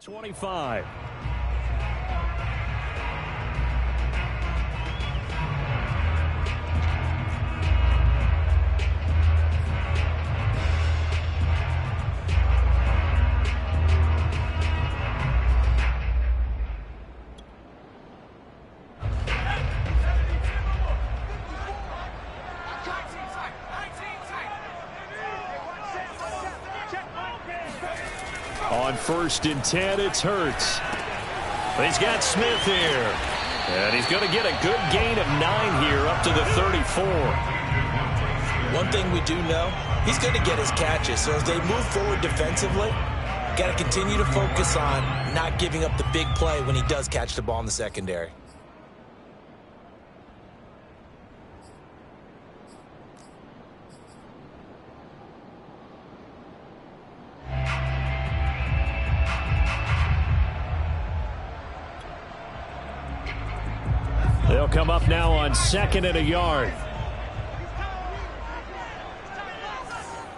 25. On 1st and 10, it's Hurts. He's got Smith here. And he's going to get a good gain of 9 here up to the 34. One thing we do know, he's going to get his catches. So as they move forward defensively, got to continue to focus on not giving up the big play when he does catch the ball in the secondary. They'll come up now on 2nd and a yard.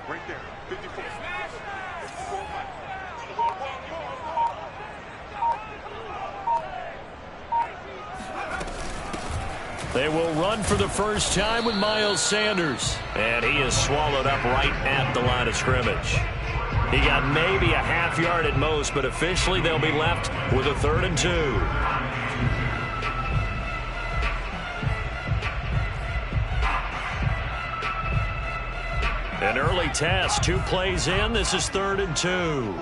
Right there, 54. They will run for the first time with Miles Sanders. And he is swallowed up right at the line of scrimmage. He got maybe a half yard at most, but officially they'll be left with a 3rd and 2. An early test, 2 plays in. This is 3rd and 2.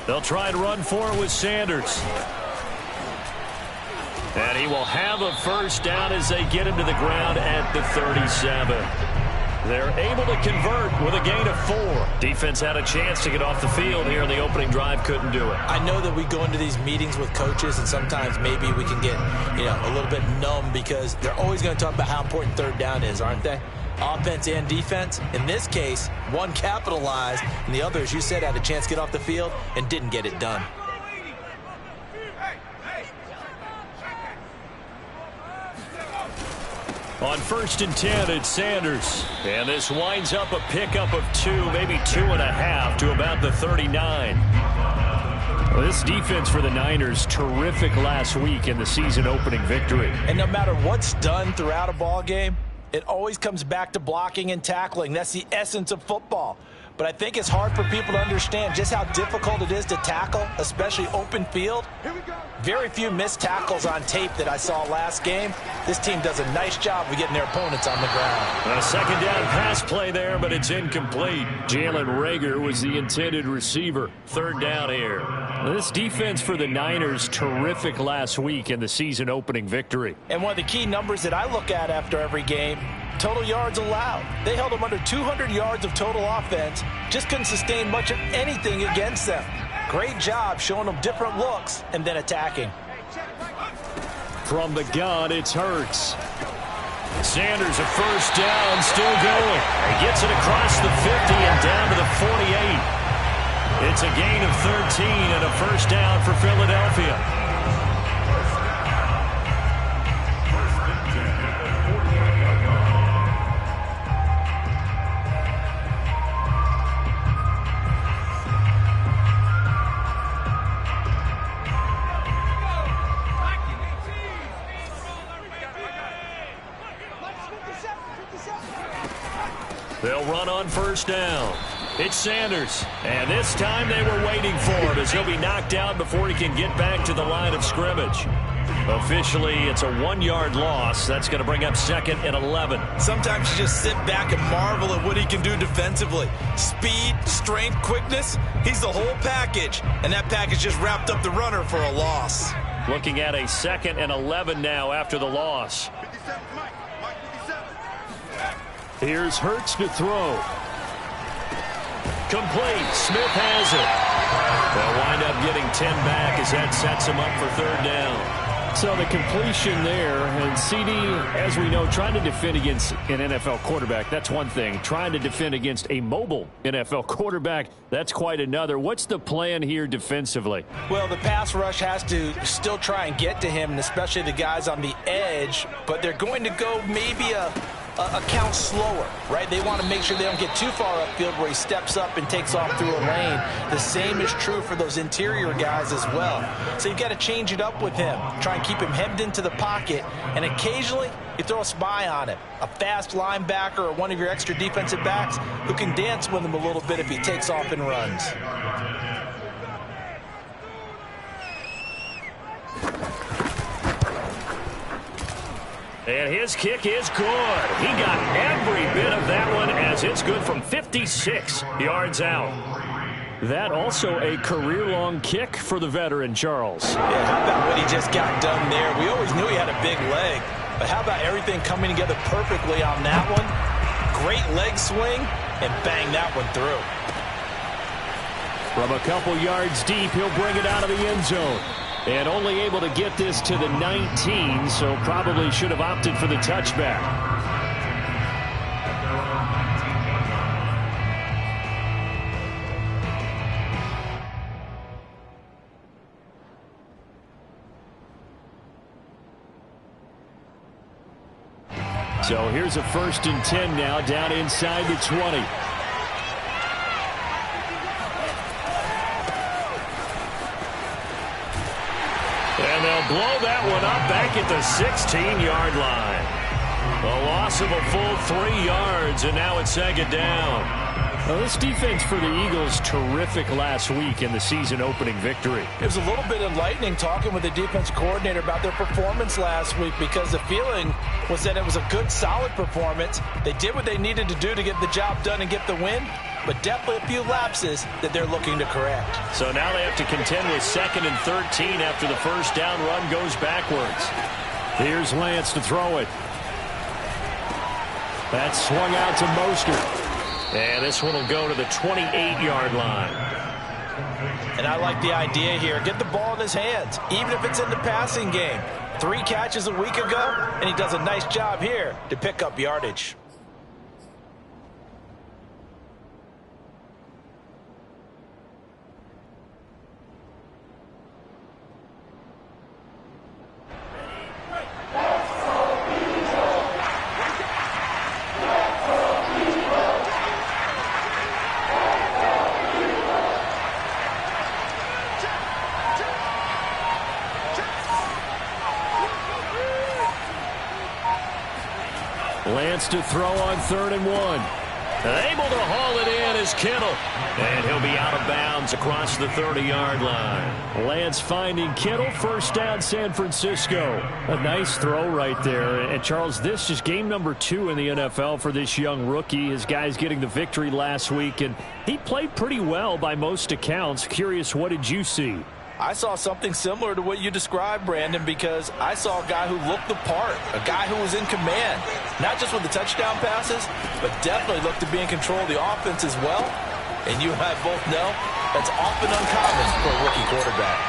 They'll try and run for it with Sanders. And he will have a first down as they get him to the ground at the 37. They're able to convert with a gain of 4. Defense had a chance to get off the field here in the opening drive, couldn't do it. I know that we go into these meetings with coaches, and sometimes maybe we can get, a little bit numb because they're always going to talk about how important 3rd down is, aren't they? Offense and defense. In this case, one capitalized, and the other, as you said, had a chance to get off the field and didn't get it done. On 1st and 10, it's Sanders. And this winds up a pickup of 2, maybe 2.5 to about the 39. Well, this defense for the Niners, terrific last week in the season opening victory. And no matter what's done throughout a ball game, it always comes back to blocking and tackling. That's the essence of football. But I think it's hard for people to understand just how difficult it is to tackle, especially open field. Very few missed tackles on tape that I saw last game. This team does a nice job of getting their opponents on the ground. A 2nd down pass play there, but it's incomplete. Jalen Reagor was the intended receiver. 3rd down here. This defense for the Niners, terrific last week in the season opening victory. And one of the key numbers that I look at after every game, total yards allowed. They held them under 200 yards of total offense. Just couldn't sustain much of anything against them. Great job showing them different looks and then attacking. From the gun, it's Hurts. Sanders a first down, still going. He gets it across the 50 and down to the 48. It's a gain of 13 and a first down for Philadelphia. They'll run on first down. It's Sanders. And this time they were waiting for him as he'll be knocked out before he can get back to the line of scrimmage. Officially, it's a 1-yard loss. That's going to bring up 2nd and 11. Sometimes you just sit back and marvel at what he can do defensively. Speed, strength, quickness, he's the whole package. And that package just wrapped up the runner for a loss. Looking at a 2nd and 11 now after the loss. Here's Hurts to throw. Complete. Smith has it. They'll wind up getting 10 back as that sets him up for 3rd down. So the completion there, and CD, as we know, trying to defend against an NFL quarterback, that's one thing. Trying to defend against a mobile NFL quarterback, that's quite another. What's the plan here defensively? Well, the pass rush has to still try and get to him, and especially the guys on the edge, but they're going to go maybe a account slower, right? They want to make sure they don't get too far upfield where he steps up and takes off through a lane. The same is true for those interior guys as well. So you've got to change it up with him. Try and keep him hemmed into the pocket, and occasionally you throw a spy on him. A fast linebacker or one of your extra defensive backs who can dance with him a little bit if he takes off and runs. And his kick is good. He got every bit of that one as it's good from 56 yards out. That also a career-long kick for the veteran, Charles. Yeah, how about what he just got done there? We always knew he had a big leg, but how about everything coming together perfectly on that one? Great leg swing, and bang that one through. From a couple yards deep, he'll bring it out of the end zone. And only able to get this to the 19, so probably should have opted for the touchback. So here's a 1st and 10 now, down inside the 20. And they'll blow that one up back at the 16-yard line. A loss of a full 3 yards, and now it's 2nd down. Well, this defense for the Eagles, terrific last week in the season-opening victory. It was a little bit enlightening talking with the defense coordinator about their performance last week, because the feeling was that it was a good, solid performance. They did what they needed to do to get the job done and get the win, but definitely a few lapses that they're looking to correct. So now they have to contend with 2nd and 13 after the first down run goes backwards. Here's Lance to throw it. That's swung out to Mostert. And this one will go to the 28-yard line. And I like the idea here. Get the ball in his hands, even if it's in the passing game. 3 catches a week ago, and he does a nice job here to pick up yardage. Lance to throw on 3rd and 1. Able to haul it in is Kittle. And he'll be out of bounds across the 30-yard line. Lance finding Kittle. 1st down, San Francisco. A nice throw right there. And Charles, this is game number 2 in the NFL for this young rookie. His guys getting the victory last week, and he played pretty well by most accounts. Curious, what did you see? I saw something similar to what you described, Brandon, because I saw a guy who looked the part, a guy who was in command, not just with the touchdown passes, but definitely looked to be in control of the offense as well. And you and I both know that's often uncommon for a rookie quarterback.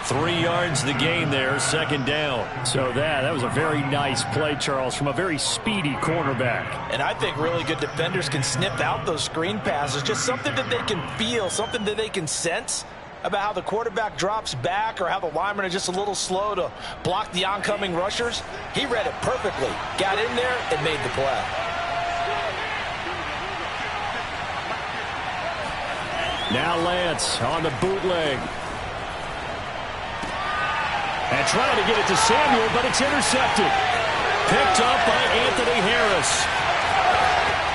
3 yards the gain there, 2nd down. So that was a very nice play, Charles, from a very speedy cornerback. And I think really good defenders can sniff out those screen passes, just something that they can feel, something that they can sense about how the quarterback drops back or how the linemen are just a little slow to block the oncoming rushers. He read it perfectly, got in there, and made the play. Now Lance on the bootleg. And trying to get it to Samuel, but it's intercepted. Picked up by Anthony Harris.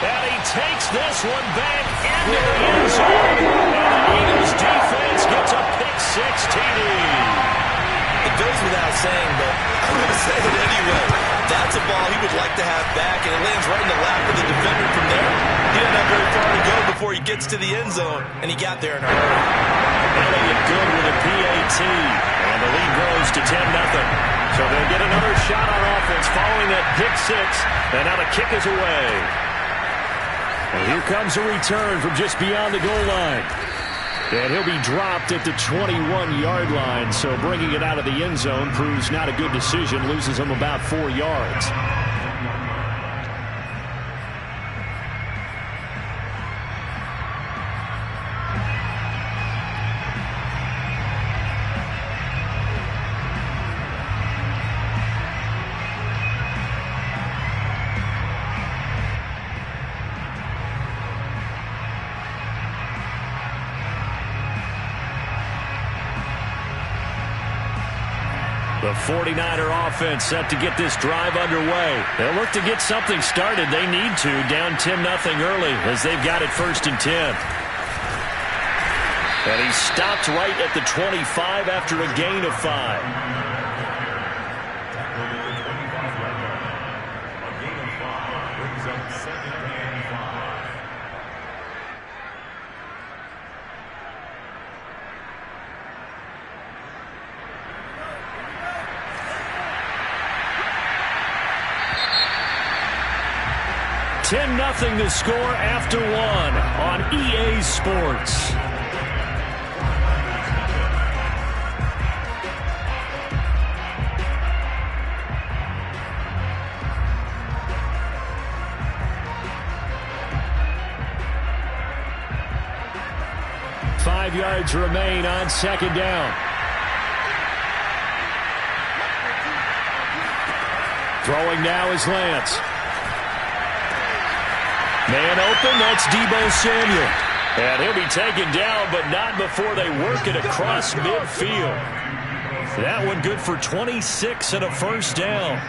And he takes this one back into the end zone. And the Eagles defense gets a pick-6 TD. It goes without saying, but I'm going to say it anyway. That's a ball he would like to have back, and it lands right in the lap of the defender from there. He didn't have very far to go before he gets to the end zone, and he got there in a hurry. Elliott good with a PAT, and the lead grows to 10-0. So they'll get another shot on offense following that pick-6, and now the kick is away. And here comes a return from just beyond the goal line. And he'll be dropped at the 21-yard line, so bringing it out of the end zone proves not a good decision, loses him about 4 yards. The 49er offense set to get this drive underway. They'll look to get something started. They need to, down 10-0 early as they've got it 1st and 10. And he stopped right at the 25 after a gain of 5. Nothing to score after 1 on EA Sports. Five yards remain on 2nd down. Throwing now is Lance. Man open, that's Deebo Samuel. And he'll be taken down, but not before they work it across midfield. That one good for 26 and a 1st down.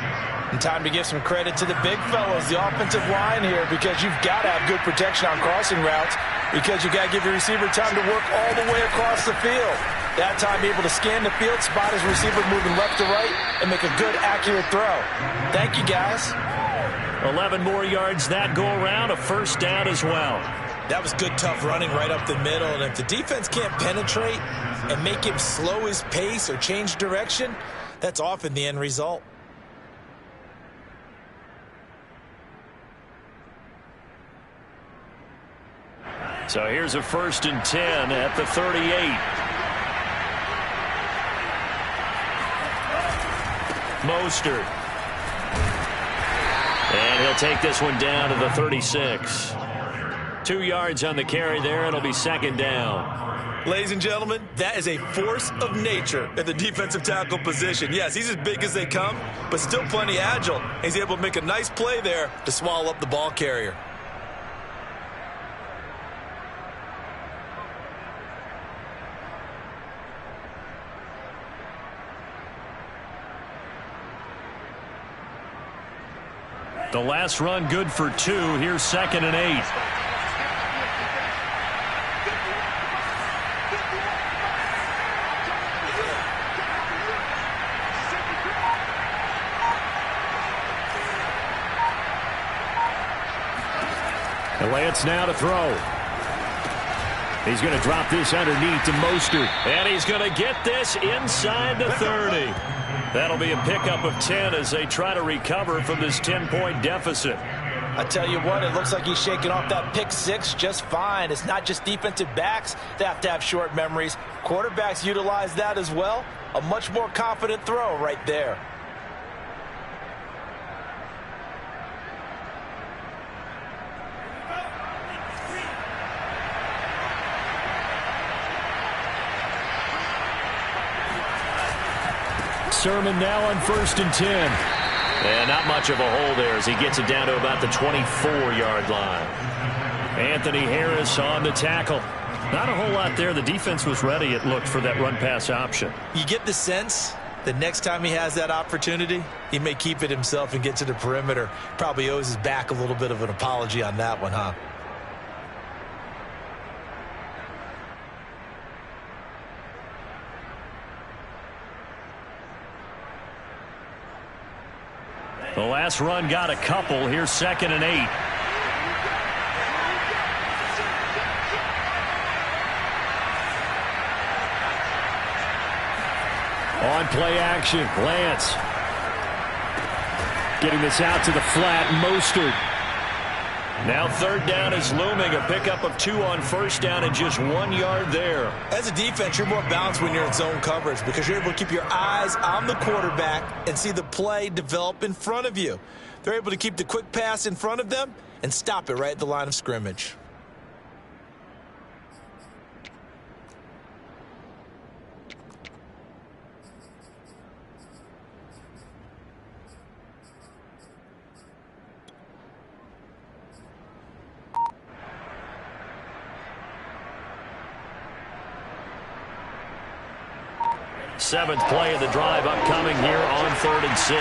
And time to give some credit to the big fellas, the offensive line here, because you've got to have good protection on crossing routes, because you've got to give your receiver time to work all the way across the field. That time able to scan the field, spot his receiver moving left to right, and make a good, accurate throw. Thank you, guys. 11 more yards that go around, a 1st down as well. That was good, tough running right up the middle. And if the defense can't penetrate and make him slow his pace or change direction, that's often the end result. So here's a 1st and 10 at the 38. Mostert. And he'll take this one down to the 36. 2 yards on the carry there. It'll be 2nd down. Ladies and gentlemen, that is a force of nature at the defensive tackle position. Yes, he's as big as they come, but still plenty agile. He's able to make a nice play there to swallow up the ball carrier. The last run good for 2. Here's 2nd and 8. And Lance now to throw. He's going to drop this underneath to Mostert. And he's going to get this inside the 30. That'll be a pickup of 10 as they try to recover from this 10-point deficit. I tell you what, it looks like he's shaking off that pick 6 just fine. It's not just defensive backs that have to have short memories. Quarterbacks utilize that as well. A much more confident throw right there. Sermon now on 1st and 10. And not much of a hole there as he gets it down to about the 24-yard line. Anthony Harris on the tackle. Not a whole lot there. The defense was ready, it looked, for that run-pass option. You get the sense that next time he has that opportunity, he may keep it himself and get to the perimeter. Probably owes his back a little bit of an apology on that one, huh? The last run got a couple. Here's 2nd and 8. On play action, Lance. Getting this out to the flat, Mostert. Now 3rd down is looming. A pickup of 2 on 1st down and just 1 yard there. As a defense, you're more balanced when you're in zone coverage because you're able to keep your eyes on the quarterback and see the play develop in front of you. They're able to keep the quick pass in front of them and stop it right at the line of scrimmage. seventh play of the drive upcoming here on 3rd and 6.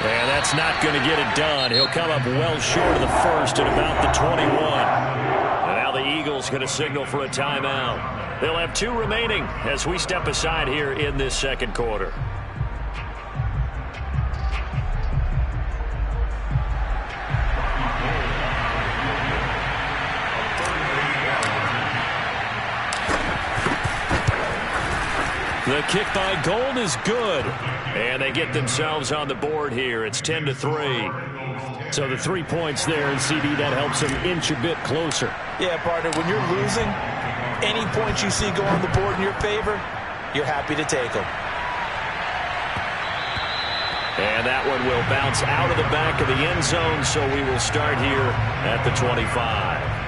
And that's not going to get it done. He'll come up well short of the first at about the 21. And now the Eagles going to signal for a timeout. They'll have 2 remaining as we step aside here in this second quarter. The kick by Gold is good. And they get themselves on the board here. It's 10-3. So the 3 points there, and CD, that helps them inch a bit closer. Yeah, partner, when you're losing, any points you see go on the board in your favor, you're happy to take them. And that one will bounce out of the back of the end zone, so we will start here at the 25.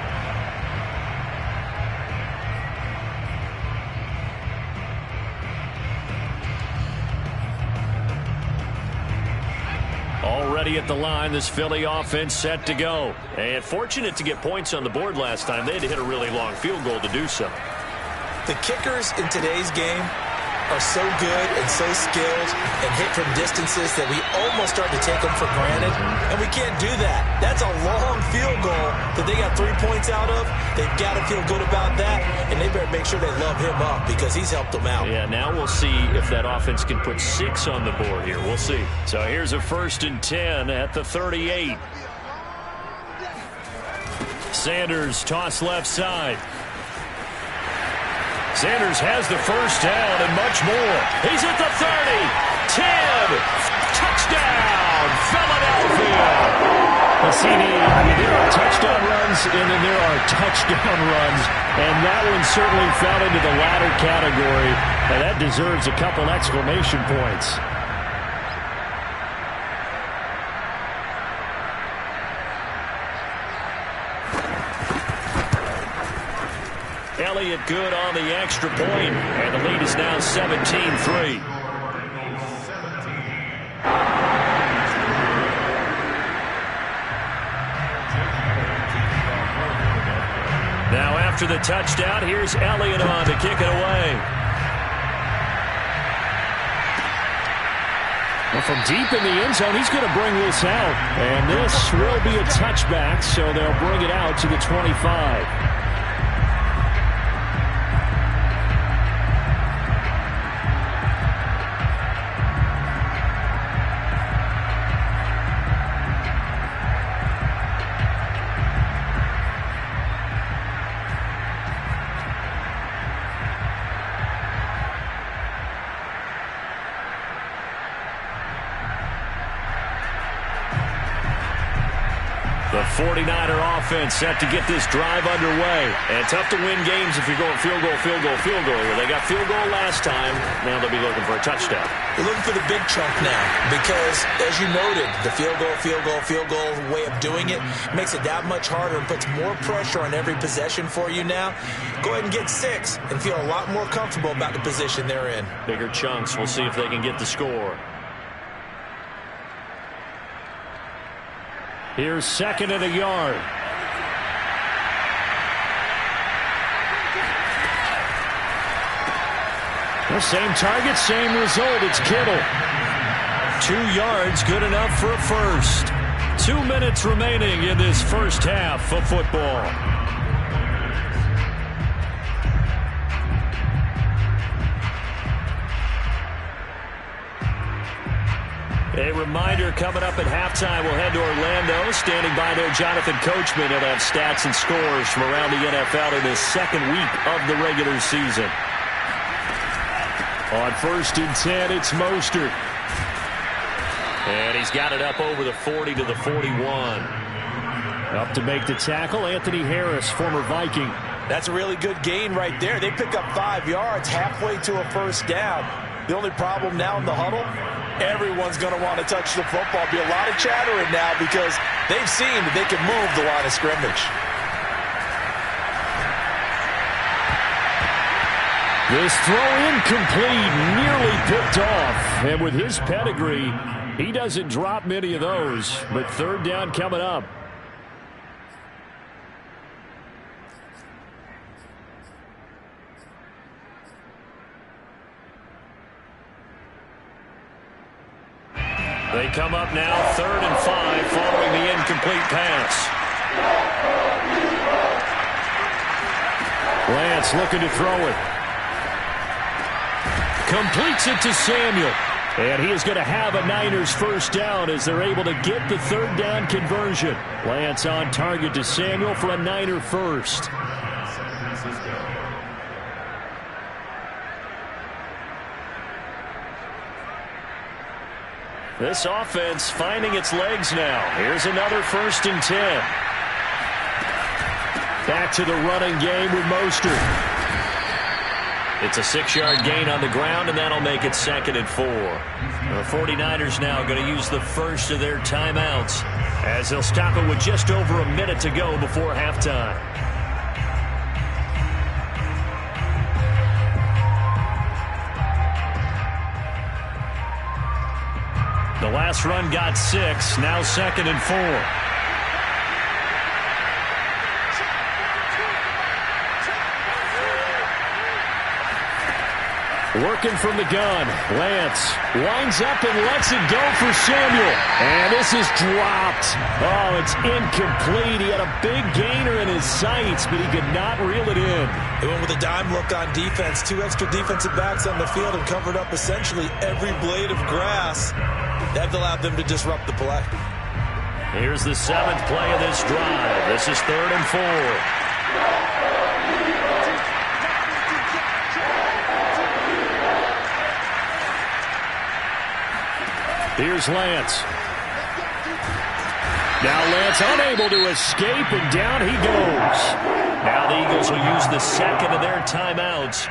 Already at the line, this Philly offense set to go. And fortunate to get points on the board last time. They had to hit a really long field goal to do so. The kickers in today's game are so good and so skilled and hit from distances that we almost start to take them for granted, and we can't do that. That's a long field goal that they got 3 points out of. They've got to feel good about that, and they better make sure they love him up because he's helped them out. Yeah, now we'll see if that offense can put 6 on the board here. We'll see. So here's a 1st and 10 at the 38. Sanders toss left side. Sanders has the first down and much more. He's at the 30, 10, touchdown, Philadelphia. CD, there are touchdown runs and then there are touchdown runs, and that one certainly fell into the latter category, and that deserves a couple exclamation points. Elliott good on the extra point, and the lead is now 17-3. Now after the touchdown, here's Elliott on to kick it away. Well, from deep in the end zone, he's going to bring this out, and this will be a touchback, so they'll bring it out to the 25. The 49er offense set to get this drive underway. And tough to win games if you're going field goal, field goal, field goal. Well, they got field goal last time. Now they'll be looking for a touchdown. They're looking for the big chunk now because, as you noted, the field goal, field goal, field goal way of doing it makes it that much harder and puts more pressure on every possession for you now. Go ahead and get 6 and feel a lot more comfortable about the position they're in. Bigger chunks. We'll see if they can get the score. Here's 2nd and a yard. The same target, same result. It's Kittle. 2 yards, good enough for a first. 2 minutes remaining in this first half of football. A reminder, coming up at halftime, we'll head to Orlando. Standing by there, Jonathan Coachman. He'll have stats and scores from around the NFL in his second week of the regular season. On 1st and 10, it's Mostert. And he's got it up over the 40 to the 41. Up to make the tackle, Anthony Harris, former Viking. That's a really good gain right there. They pick up 5 yards halfway to a first down. The only problem now in the huddle, everyone's going to want to touch the football. Be a lot of chattering now because they've seen that they can move the line of scrimmage. This throw incomplete, nearly picked off. And with his pedigree, he doesn't drop many of those. But 3rd down coming up. They come up now 3rd and 5 following the incomplete pass. Lance looking to throw it. Completes it to Samuel. And he is going to have a Niners first down as they're able to get the 3rd down conversion. Lance on target to Samuel for a Niner first. This offense finding its legs now. Here's another 1st and 10. Back to the running game with Mostert. It's a 6-yard gain on the ground, and that'll make it 2nd and 4. The 49ers now going to use the first of their timeouts as they'll stop it with just over a minute to go before halftime. The last run got 6, now 2nd and 4. Working from the gun. Lance winds up and lets it go for Samuel. And this is dropped. Oh, it's incomplete. He had a big gainer in his sights, but he could not reel it in. They went with a dime look on defense. 2 extra defensive backs on the field and covered up essentially every blade of grass. That allowed them to disrupt the play. Here's the 7th play of this drive. This is 3rd and 4. Here's Lance. Now Lance unable to escape, and down he goes. Now the Eagles will use the 2nd of their timeouts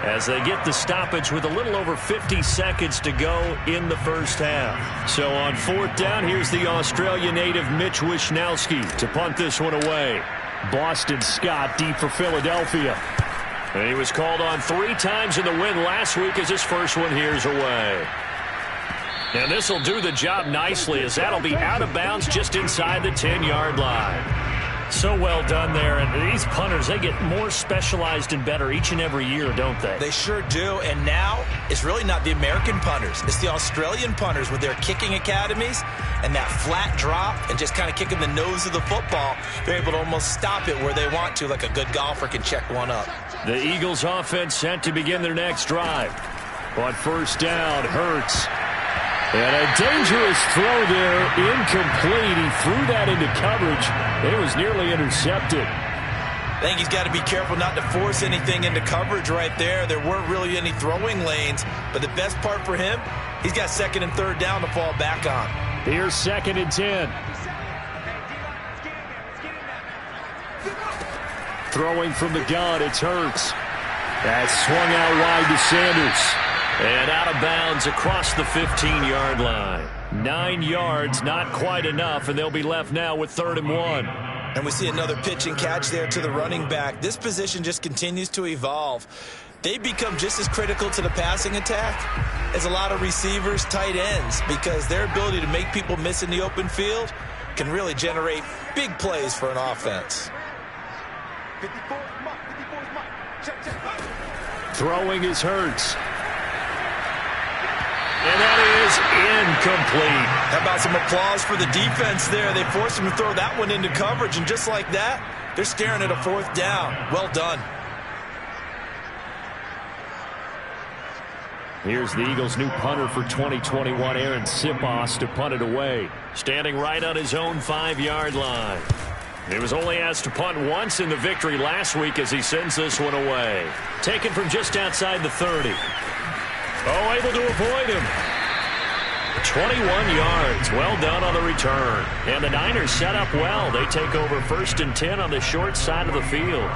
as they get the stoppage with a little over 50 seconds to go in the first half. So on 4th down, here's the Australia native Mitch Wishnowsky to punt this one away. Boston Scott deep for Philadelphia. And he was called on 3 times in the win last week as his first one here's away. And this will do the job nicely as that'll be out of bounds just inside the 10-yard line. So well done there. And these punters, they get more specialized and better each and every year, don't they? They sure do. And now it's really not the American punters. It's the Australian punters with their kicking academies and that flat drop and just kind of kicking the nose of the football. They're able to almost stop it where they want to, like a good golfer can check one up. The Eagles offense set to begin their next drive. On 1st down, Hurts. And a dangerous throw there, incomplete. He threw that into coverage. It was nearly intercepted. I think he's got to be careful not to force anything into coverage right there. There weren't really any throwing lanes, but the best part for him, he's got 2nd and 3rd down to fall back on. Here's 2nd and 10. Throwing from the gun, it's Hurts. That's swung out wide to Sanders. And out of bounds across the 15-yard line. 9 yards, not quite enough, and they'll be left now with 3rd and 1. And we see another pitch and catch there to the running back. This position just continues to evolve. They become just as critical to the passing attack as a lot of receivers, tight ends, because their ability to make people miss in the open field can really generate big plays for an offense. Throwing is Hurts. And that is incomplete. How about some applause for the defense there? They forced him to throw that one into coverage, and just like that, they're staring at a 4th down. Well done. Here's the Eagles' new punter for 2021, Aaron Sipos, to punt it away. Standing right on his own 5-yard line. He was only asked to punt once in the victory last week as he sends this one away. Taken from just outside the 30. Oh, able to avoid him. 21 yards. Well done on the return. And the Niners set up well. They take over 1st and 10 on the short side of the field.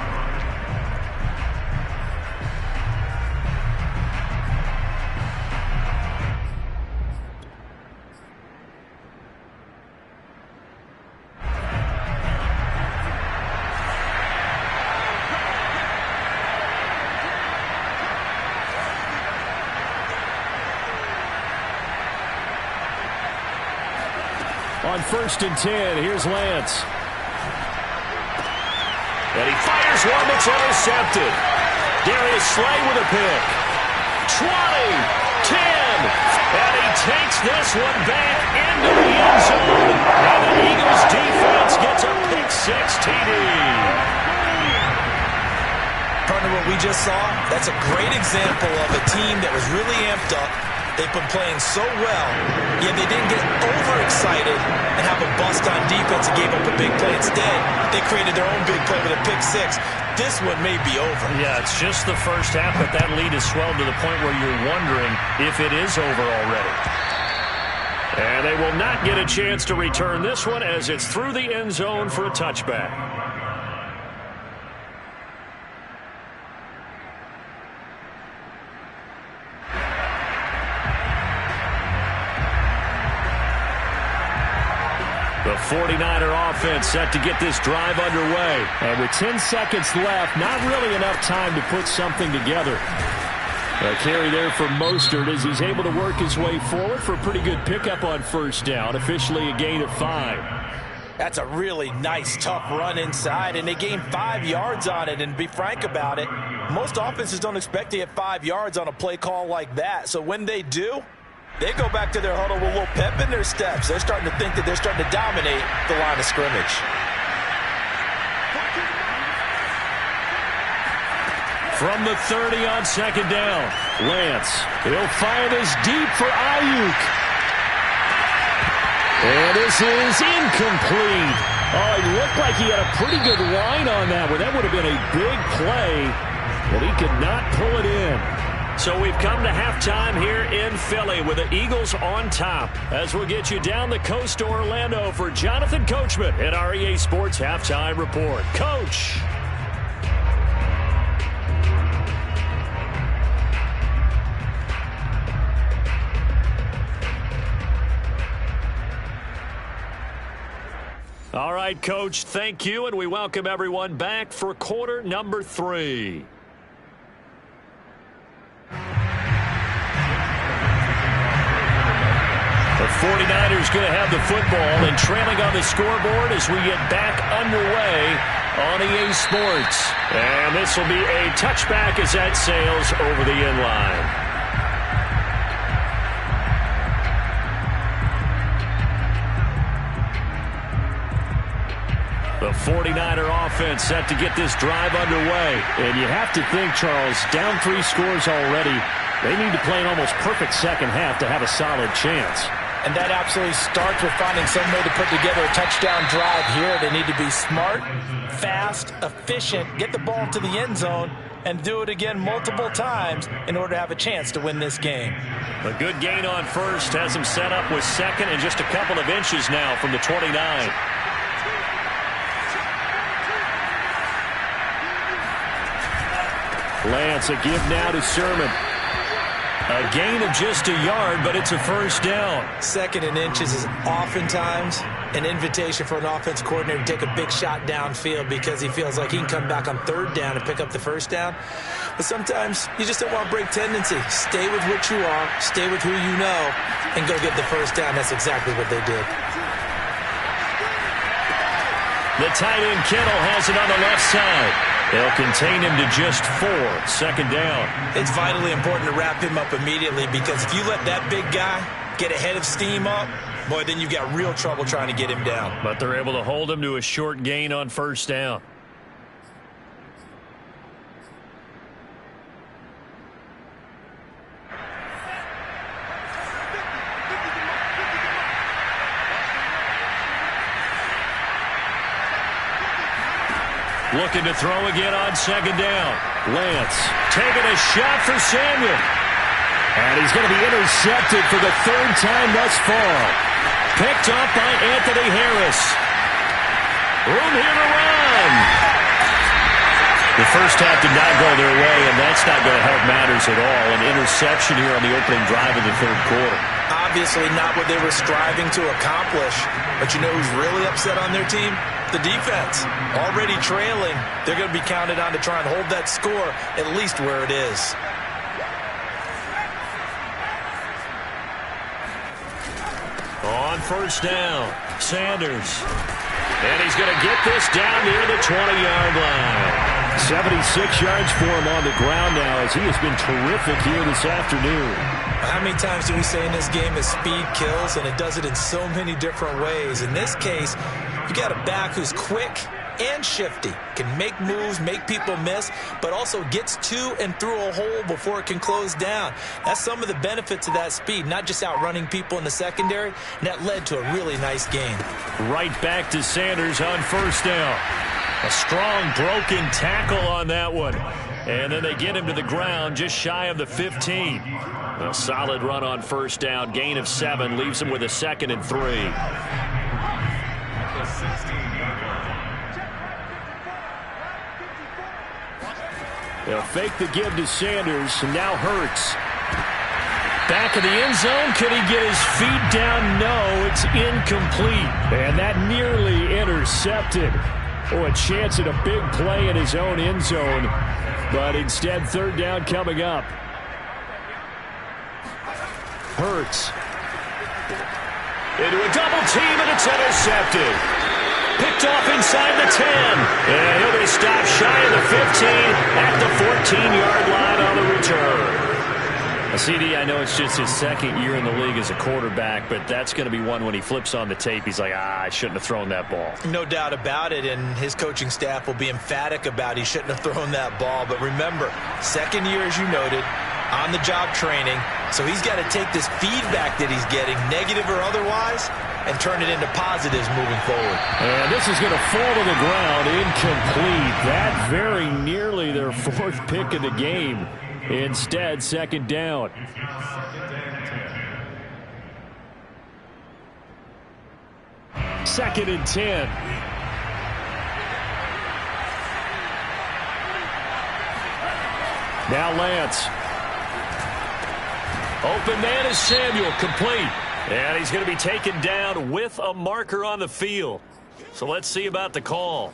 On 1st and 10, here's Lance. And he fires one that's intercepted. Darius Slay with a pick. 20, 10. again. And he takes this one back into the end zone. And the Eagles defense gets a pick-6 TD. Partner, what we just saw, that's a great example of a team that was really amped up. They've been playing so well, yet they didn't get overexcited and have a bust on defense and gave up a big play. Instead, they created their own big play with a pick-6. This one may be over. Yeah, it's just the first half, but that lead has swelled to the point where you're wondering if it is over already. And they will not get a chance to return this one as it's through the end zone for a touchback. The 49er offense set to get this drive underway. And with 10 seconds left, not really enough time to put something together. A carry there for Mostert as he's able to work his way forward for a pretty good pickup on first down. Officially a gain of 5. That's a really nice, tough run inside, and they gained 5 yards on it. And to be frank about it, most offenses don't expect to get 5 yards on a play call like that. So when they do, they go back to their huddle with a little pep in their steps. They're starting to think that they're starting to dominate the line of scrimmage. From the 30 on second down, Lance. He'll fire this deep for Ayuk. And this is incomplete. Oh, he looked like he had a pretty good line on that one. That would have been a big play, but he could not pull it in. So we've come to halftime here in Philly with the Eagles on top. As we'll get you down the coast to Orlando for Jonathan Coachman at our EA Sports Halftime Report. Coach. All right, Coach, thank you, and we welcome everyone back for quarter number 3. The 49ers going to have the football and trailing on the scoreboard as we get back underway on EA Sports. And this will be a touchback as that sails over the end line. The 49er offense set to get this drive underway. And you have to think, Charles, down 3 scores already. They need to play an almost perfect second half to have a solid chance. And that absolutely starts with finding some way to put together a touchdown drive here. They need to be smart, fast, efficient, get the ball to the end zone, and do it again multiple times in order to have a chance to win this game. A good gain on first has him set up with second and just a couple of inches now from the 29. Lance, a give now to Sermon. A gain of just a yard, but it's a first down. Second and inches is oftentimes an invitation for an offense coordinator to take a big shot downfield because he feels like he can come back on third down and pick up the first down. But sometimes you just don't want to break tendency. Stay with what you are, stay with who you know, and go get the first down. That's exactly what they did. The tight end Kittle has it on the left side. They'll contain him to just 4. Second down. It's vitally important to wrap him up immediately because if you let that big guy get ahead of steam up, boy, then you've got real trouble trying to get him down. But they're able to hold him to a short gain on first down. Looking to throw again on second down. Lance taking a shot for Samuel. And he's going to be intercepted for the 3rd time thus far. Picked up by Anthony Harris. Room here to run. The first half did not go their way, and that's not going to help matters at all. An interception here on the opening drive of the 3rd quarter. Obviously not what they were striving to accomplish. But you know who's really upset on their team? The defense. Already trailing. They're going to be counted on to try and hold that score at least where it is. On first down, Sanders. And he's going to get this down near the 20-yard line. 76 yards for him on the ground now as he has been terrific here this afternoon. How many times do we say in this game that speed kills, and it does it in so many different ways? In this case, you got a back who's quick and shifty, can make moves, make people miss, but also gets to and through a hole before it can close down. That's some of the benefits of that speed, not just outrunning people in the secondary, and that led to a really nice gain. Right back to Sanders on first down. A strong broken tackle on that one. And then they get him to the ground just shy of the 15. A solid run on first down. Gain of 7 leaves him with a 2nd and 3. They'll fake the give to Sanders. And now Hurts. Back of the end zone. Can he get his feet down? No, it's incomplete. And that nearly intercepted. Oh, a chance at a big play in his own end zone. But instead, 3rd down coming up. Hurts. Into a double team, and it's intercepted. Picked off inside the 10. And he'll be stopped shy of the 15 at the 14-yard line on the return. CD, I know it's just his 2nd year in the league as a quarterback, but that's going to be one when he flips on the tape. He's like, I shouldn't have thrown that ball. No doubt about it, and his coaching staff will be emphatic about he shouldn't have thrown that ball. But remember, 2nd year, as you noted, on-the-job training, so he's got to take this feedback that he's getting, negative or otherwise, and turn it into positives moving forward. And this is going to fall to the ground, incomplete. That very nearly their 4th pick of the game. Instead, 2nd down. Second and 10. Now Lance. Open man is Samuel, complete. And he's going to be taken down with a marker on the field. So let's see about the call.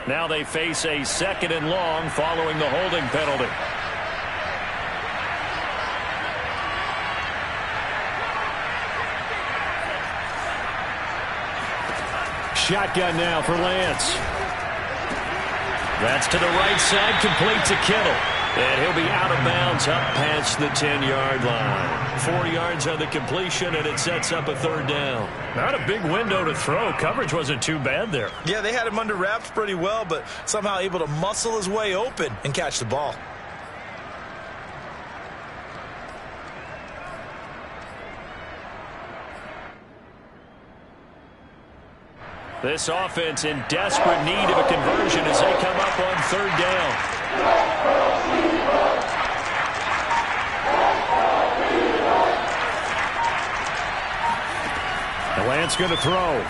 Now they face a 2nd and long following the holding penalty. Shotgun now for Lance. That's to the right side, complete to Kittle. And he'll be out of bounds up past the 10-yard line. 4 yards on the completion, and it sets up a 3rd down. Not a big window to throw. Coverage wasn't too bad there. Yeah, they had him under wraps pretty well, but somehow able to muscle his way open and catch the ball. This offense in desperate need of a conversion as they come up on 3rd down. Lance going to throw.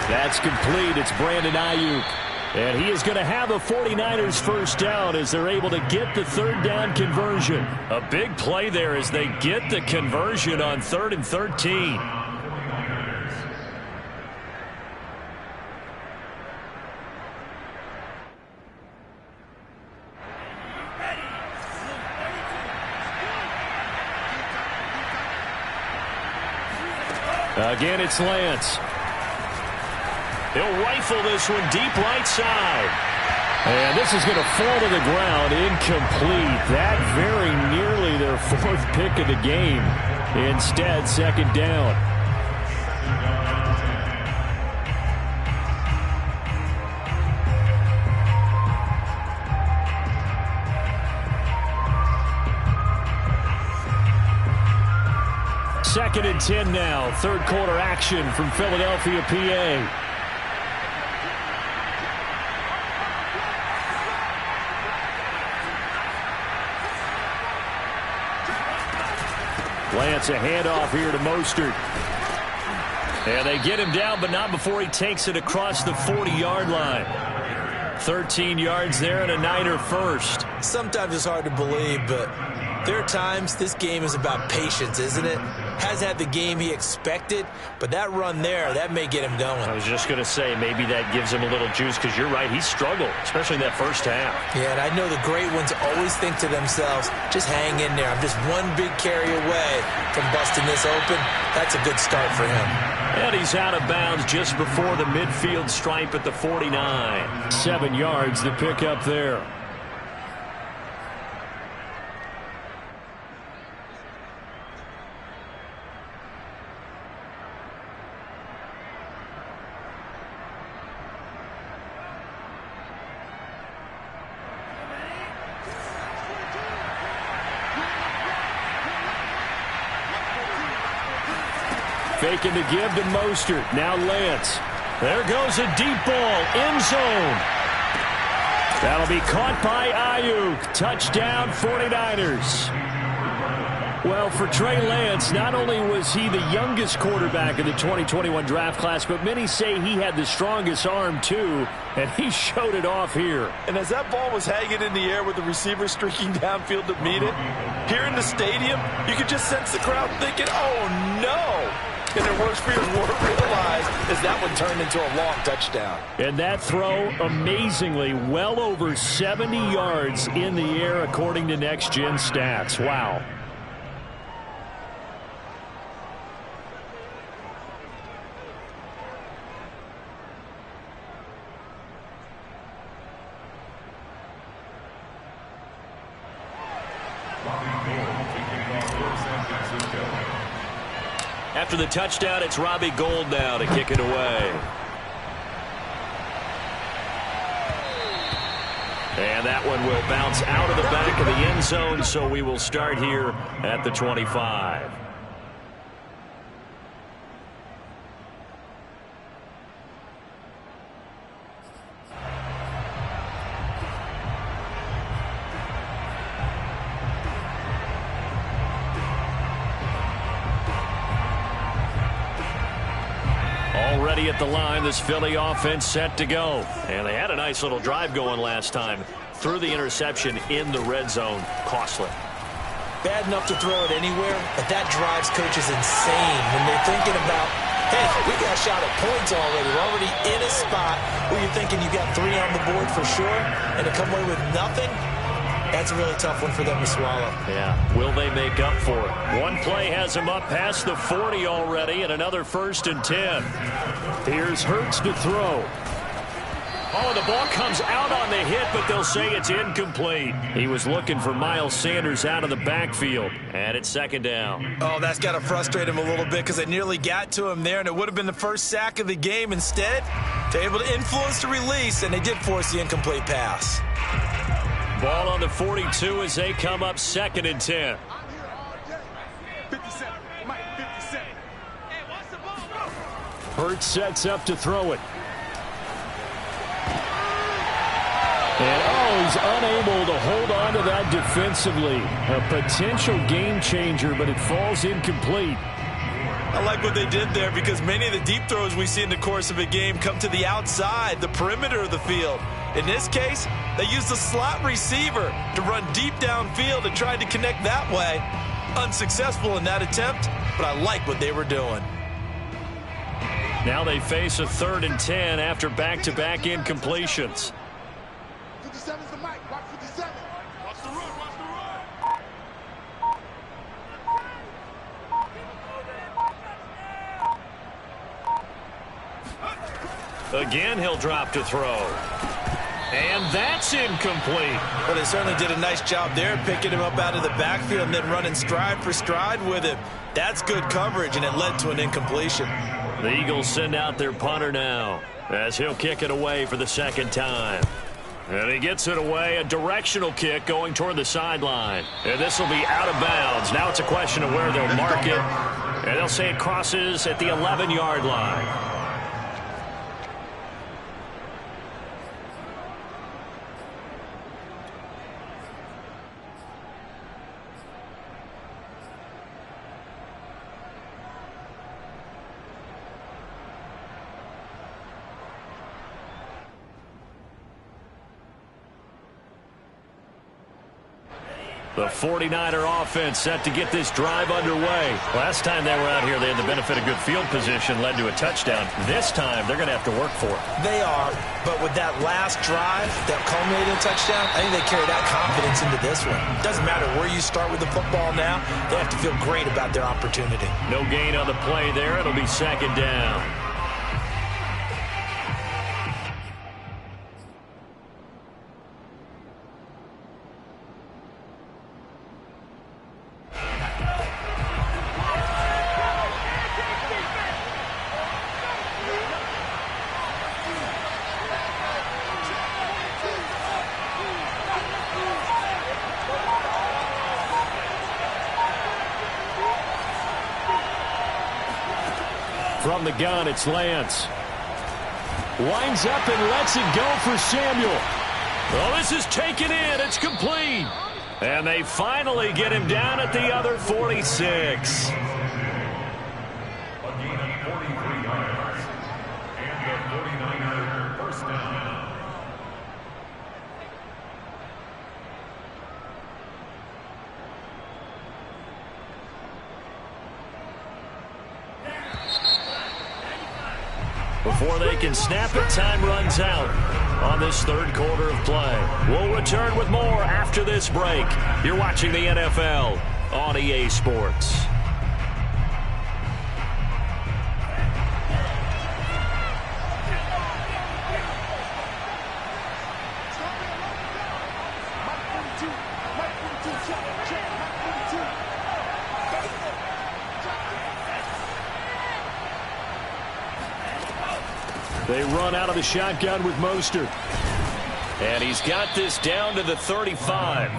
That's complete. It's Brandon Ayuk. And he is going to have a 49ers first down as they're able to get the 3rd down conversion. A big play there as they get the conversion on 3rd and 13. Again, it's Lance. He'll rifle this one deep right side. And this is going to fall to the ground, incomplete. That very nearly their 4th pick of the game. Instead, 2nd down. Second and 10 now. 3rd quarter action from Philadelphia, PA. Lance, a handoff here to Mostert. And they get him down, but not before he takes it across the 40-yard line. 13 yards there and a Niner first. Sometimes it's hard to believe, but There are times this game is about patience, isn't it? Has had the game he expected, but that run there, that may get him going. I was just going to say, maybe that gives him a little juice, because you're right, he struggled, especially in that first half. Yeah, and I know the great ones always think to themselves, just hang in there. I'm just one big carry away from busting this open. That's a good start for him. And he's out of bounds just before the midfield stripe at the 49. 7 yards to pick up there. Faking to give to Mostert. Now Lance. There goes a deep ball. End zone. That'll be caught by Ayuk. Touchdown 49ers. Well, for Trey Lance, not only was he the youngest quarterback in the 2021 draft class, but many say he had the strongest arm too, and he showed it off here. And as that ball was hanging in the air with the receiver streaking downfield to meet it, here in the stadium, you could just sense the crowd thinking, oh no! And their worst fears weren't realized as that one turned into a long touchdown. And that throw, amazingly, well over 70 yards in the air according to Next Gen Stats. Wow. After the touchdown, it's Robbie Gould now to kick it away. And that one will bounce out of the back of the end zone, so we will start here at the 25. Already at the line, this Philly offense set to go. And they had a nice little drive going last time. Threw the interception in the red zone. Costly. Bad enough to throw it anywhere, but that drives coaches insane when they're thinking about, hey, we got a shot at points already. We're already in a spot where you're thinking you got 3 on the board for sure, and to come away with nothing, that's a really tough one for them to swallow. Yeah. Will they make up for it? One play has them up past the 40 already, and another 1st and 10. Here's Hurts to throw. Oh, the ball comes out on the hit, but they'll say it's incomplete. He was looking for Miles Sanders out of the backfield, and it's 2nd down. Oh, that's got to frustrate him a little bit because they nearly got to him there, and it would have been the first sack of the game. Instead, they're able to influence the release, and they did force the incomplete pass. Ball on the 42 as they come up 2nd and 10. 57. Mike, 57. Hey, what's the ball, bro? Hurts sets up to throw it. And, he's unable to hold on to that defensively. A potential game changer, but it falls incomplete. I like what they did there because many of the deep throws we see in the course of a game come to the outside, the perimeter of the field. In this case, they used the slot receiver to run deep downfield and tried to connect that way. Unsuccessful in that attempt, but I like what they were doing. Now they face a 3rd and 10 after back-to-back incompletions. 57's the mic. Watch 57. Watch the run. Watch the run. Again, he'll drop to throw. And that's incomplete. Well, they certainly did a nice job there, picking him up out of the backfield and then running stride for stride with him. That's good coverage, and it led to an incompletion. The Eagles send out their punter now as he'll kick it away for the 2nd time. And he gets it away, a directional kick going toward the sideline. And this will be out of bounds. Now it's a question of where they'll mark it. And they'll say it crosses at the 11-yard line. The 49er offense set to get this drive underway. Last time they were out here, they had the benefit of good field position, led to a touchdown. This time, they're going to have to work for it. They are, but with that last drive that culminated in a touchdown, I think they carry that confidence into this one. It doesn't matter where you start with the football now. They have to feel great about their opportunity. No gain on the play there. It'll be second down. From the gun, it's Lance. Winds up and lets it go for Samuel. Well, this is taken in. It's complete. And they finally get him down at the other 46. Before they can snap it, time runs out on this third quarter of play. We'll return with more after this break. You're watching the NFL on EA Sports. They run out of the shotgun with Mostert. And he's got this down to the 35.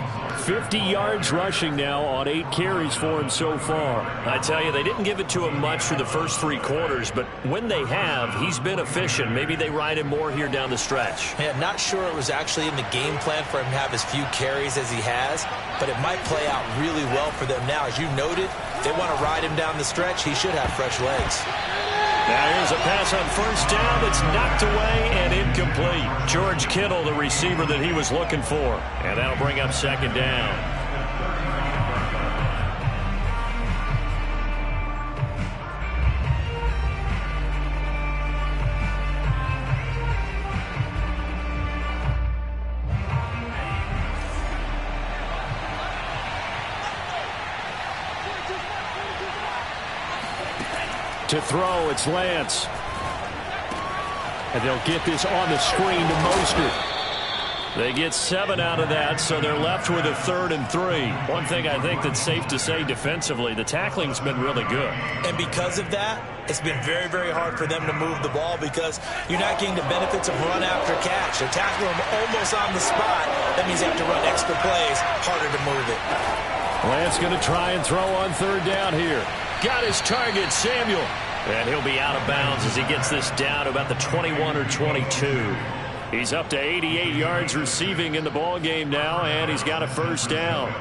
50 yards rushing now on 8 carries for him so far. I tell you, they didn't give it to him much for the first 3 quarters, but when they have, he's been efficient. Maybe they ride him more here down the stretch. Yeah, not sure it was actually in the game plan for him to have as few carries as he has, but it might play out really well for them now. As you noted, if they want to ride him down the stretch, he should have fresh legs. Now here's a pass on first down that's knocked away and incomplete. George Kittle, the receiver that he was looking for. And that'll bring up second down. To throw, it's Lance. And they'll get this on the screen to Mostert. They get 7 out of that, so they're left with a 3rd and 3. One thing I think that's safe to say defensively, the tackling's been really good. And because of that, it's been very, very hard for them to move the ball because you're not getting the benefits of run after catch. They're tackling them almost on the spot. That means they have to run extra plays, harder to move it. Lance going to try and throw on 3rd down here. Got his target, Samuel. And he'll be out of bounds as he gets this down to about the 21 or 22. He's up to 88 yards receiving in the ball game now, and he's got a first down.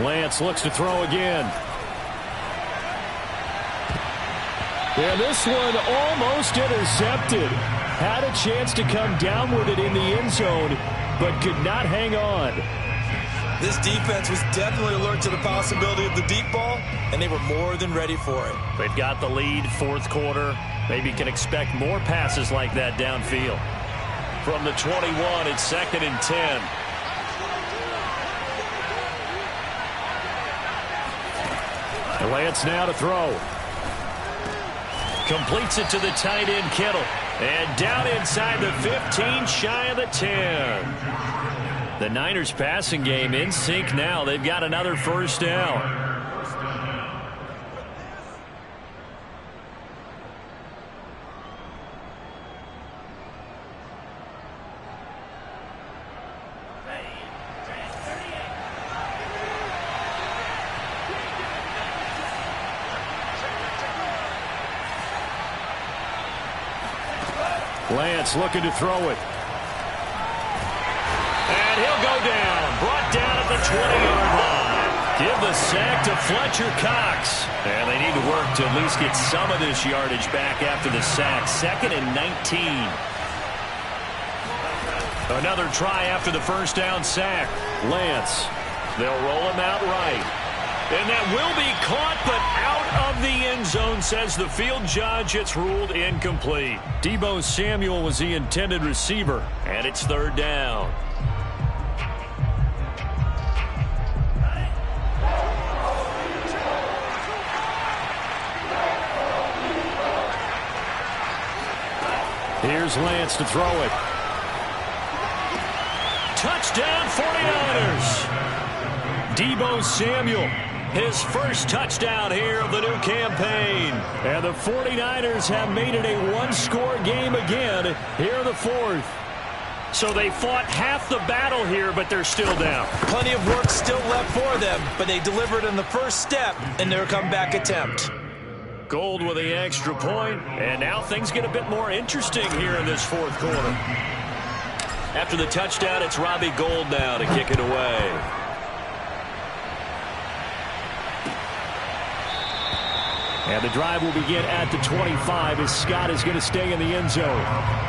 Lance looks to throw again. And this one almost intercepted. Had a chance to come down with it in the end zone, but could not hang on. This defense was definitely alert to the possibility of the deep ball, and they were more than ready for it. They've got the lead, 4th quarter. Maybe can expect more passes like that downfield. From the 21, it's 2nd and 10. Lance now to throw. Completes it to the tight end, Kittle. And down inside the 15, shy of the 10. The Niners passing game in sync now. They've got another first down. Lance looking to throw it. And he'll go down. Brought down at the 20-yard line. Give the sack to Fletcher Cox. And they need to work to at least get some of this yardage back after the sack. 2nd and 19. Another try after the first down sack. Lance. They'll roll him out right. And that will be caught, but out of the end zone, says the field judge. It's ruled incomplete. Deebo Samuel was the intended receiver, and it's 3rd down. Here's Lance to throw it. Touchdown 49ers. Deebo Samuel, his first touchdown here of the new campaign. And the 49ers have made it a one-score game again here in the 4th. So they fought half the battle here, but they're still down. Plenty of work still left for them, but they delivered in the first step in their comeback attempt. Gold with the extra point, and now things get a bit more interesting here in this 4th quarter. After the touchdown, it's Robbie Gould now to kick it away. And the drive will begin at the 25 as Scott is going to stay in the end zone.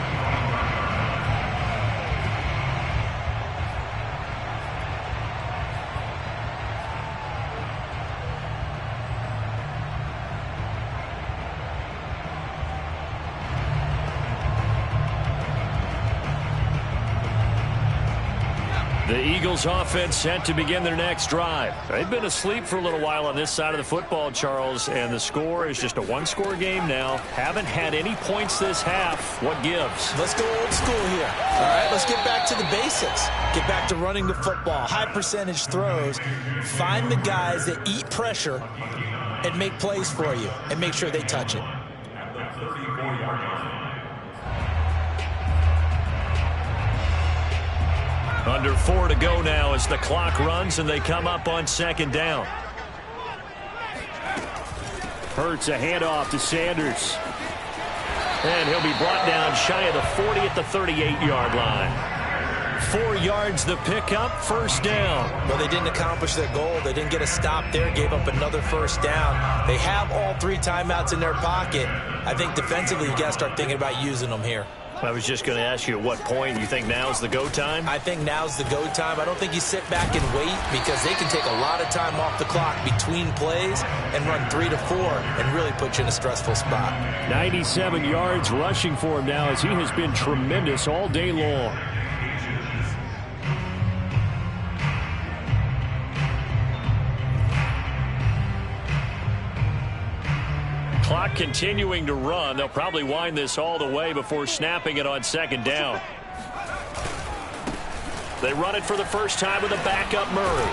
The Eagles offense set to begin their next drive. They've been asleep for a little while on this side of the football, Charles, and the score is just a one-score game now. Haven't had any points this half. What gives? Let's go old school here. All right, let's get back to the basics. Get back to running the football, high percentage throws. Find the guys that eat pressure and make plays for you and make sure they touch it. Under 4 to go now as the clock runs and they come up on 2nd down. Hurts a handoff to Sanders. And he'll be brought down shy of the 40 at the 38-yard line. 4 yards the pickup, 1st down. Well, they didn't accomplish their goal. They didn't get a stop there, gave up another 1st down. They have all 3 timeouts in their pocket. I think defensively you got to start thinking about using them here. I was just going to ask you at what point you think now's the go time? I think now's the go time. I don't think you sit back and wait because they can take a lot of time off the clock between plays and run 3 to 4 and really put you in a stressful spot. 97 yards rushing for him now as he has been tremendous all day long. Clock continuing to run. They'll probably wind this all the way before snapping it on 2nd down. They run it for the first time with a backup Murray.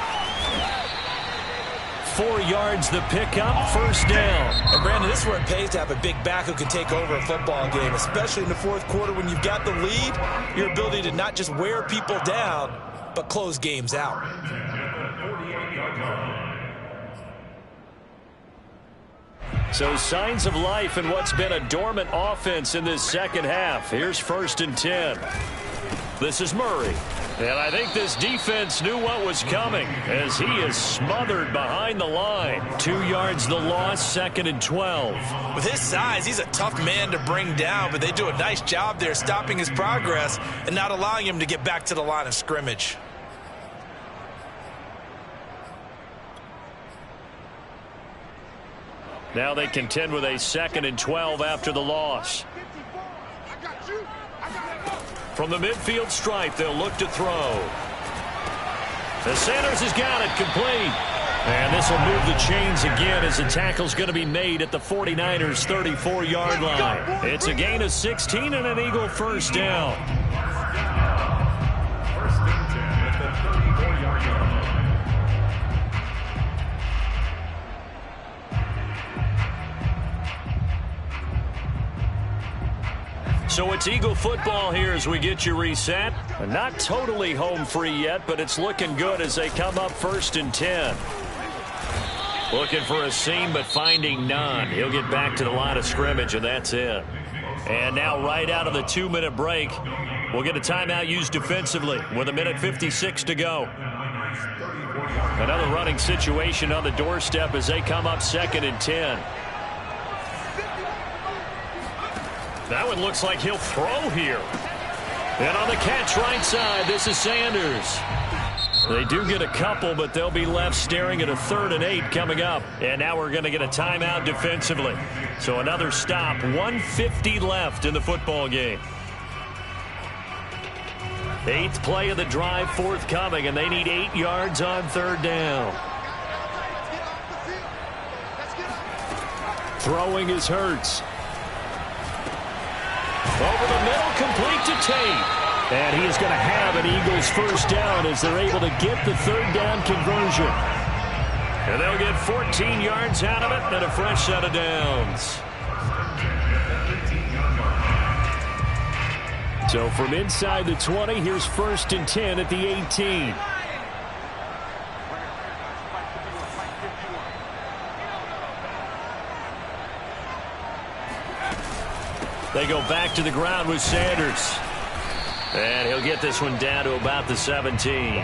4 yards the pickup, 1st down. And Brandon, this is where it pays to have a big back who can take over a football game, especially in the 4th quarter when you've got the lead. Your ability to not just wear people down, but close games out. So signs of life in what's been a dormant offense in this 2nd half. Here's 1st and 10. This is Murray. And I think this defense knew what was coming as he is smothered behind the line. 2 yards the loss, 2nd and 12. With his size, he's a tough man to bring down, but they do a nice job there stopping his progress and not allowing him to get back to the line of scrimmage. Now they contend with a 2nd and 12 after the loss. From the midfield stripe, they'll look to throw. The Sanders has got it complete. And this will move the chains again as the tackle's going to be made at the 49ers' 34-yard line. It's a gain of 16 and an Eagle 1st down. So it's Eagle football here as we get you reset. Not totally home free yet, but it's looking good as they come up 1st and 10. Looking for a seam, but finding none. He'll get back to the line of scrimmage, and that's it. And now right out of the 2-minute break, we'll get a timeout used defensively with 1:56 to go. Another running situation on the doorstep as they come up 2nd and 10. That one looks like he'll throw here. And on the catch right side, this is Sanders. They do get a couple, but they'll be left staring at a 3rd and 8 coming up. And now we're going to get a timeout defensively. So another stop, 1:50 left in the football game. 8th play of the drive forthcoming, and they need 8 yards on 3rd down. Throwing is Hurts. Over the middle, complete to Tate. And he is going to have an Eagles first down as they're able to get the 3rd down conversion. And they'll get 14 yards out of it and a fresh set of downs. So from inside the 20, here's 1st and 10 at the 18. They go back to the ground with Sanders. And he'll get this one down to about the 17.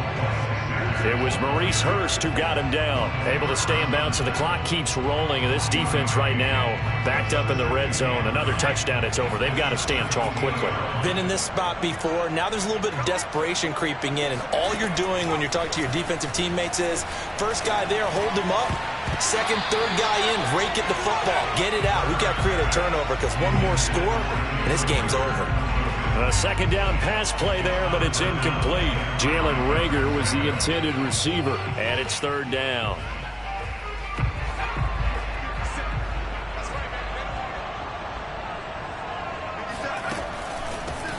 It was Maurice Hurst who got him down. Able to stay in bounds, so the clock keeps rolling. And this defense right now backed up in the red zone. Another touchdown, it's over. They've got to stand tall quickly. Been in this spot before. Now there's a little bit of desperation creeping in. And all you're doing when you're talking to your defensive teammates is, first guy there, hold him up. Second, third guy in, rake at the football. Get it out. We've got to create a turnover because one more score, and this game's over. A 2nd down pass play there, but it's incomplete. Jalen Reagor was the intended receiver, and it's 3rd down.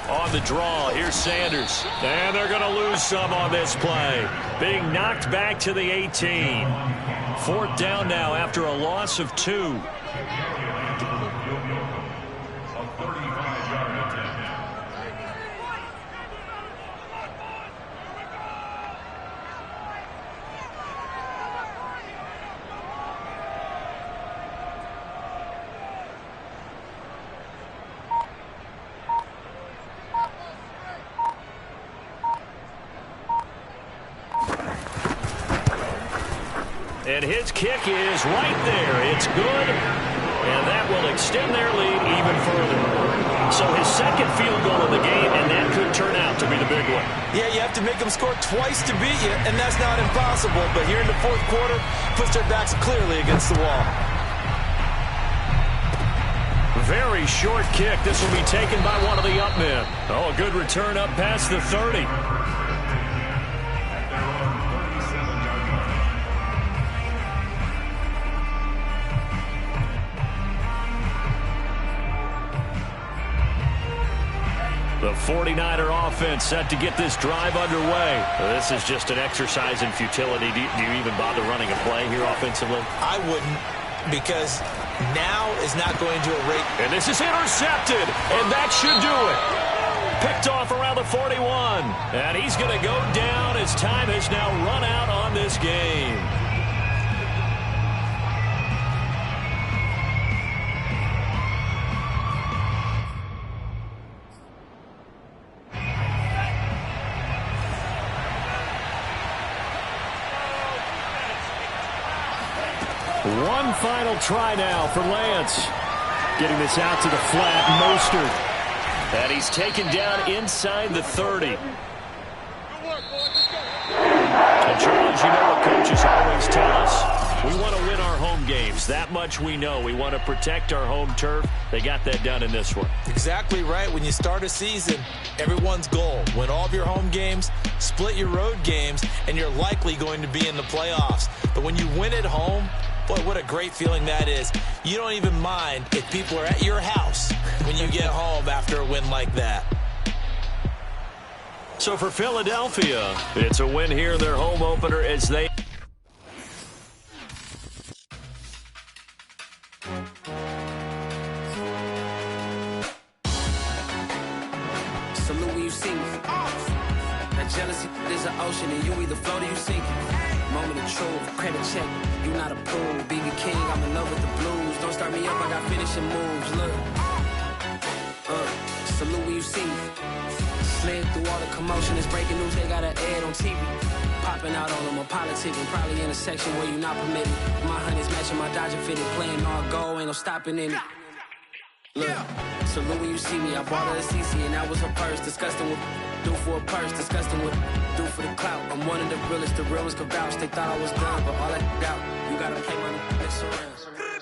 On the draw, here's Sanders. And they're going to lose some on this play. Being knocked back to the 18. 4th down now after a loss of 2. And his kick is right there. It's good. And that will extend their lead even further. So his 2nd field goal of the game, and that could turn out to be the big one. Yeah, you have to make them score twice to beat you, and that's not impossible. But here in the 4th quarter, puts their backs clearly against the wall. Very short kick. This will be taken by one of the up men. Oh, a good return up past the 30. The 49er offense set to get this drive underway. This is just an exercise in futility. Do you even bother running a play here offensively? I wouldn't, because now is not going to erase. And this is intercepted, and that should do it. Picked off around the 41. And he's going to go down as time has now run out on this game. One final try now for Lance. Getting this out to the flat, Mostert. And he's taken down inside the 30. And Charles, you know what coaches always tell us. We want to win our home games. That much we know. We want to protect our home turf. They got that done in this one. Exactly right. When you start a season, everyone's goal, win all of your home games, split your road games, and you're likely going to be in the playoffs. But when you win at home, boy, what a great feeling that is. You don't even mind if people are at your house when you get home after a win like that. So for Philadelphia, it's a win here in their home opener as they... Salute when you see me. That jealousy is an ocean and you either float or you sink it. Moment of truth, credit check, you not approved. BB King, I'm in love with the blues. Don't start me up, I got finishing moves. Look, salute when you see me. Slid through all the commotion, it's breaking news, they got an ad on TV. popping out on them, I'm politicking. Probably in a section where you not permitted. My honey's matching my Dodger fitted. Playing all go, ain't no stopping in it. Look, salute when you see me. I bought her a CC and that was her purse. Disgusting with do for a purse. Disgusting with do for the clout. I'm one of the realest. The real ones could vouch. They thought I was done, but all I doubt. You gotta play my next around.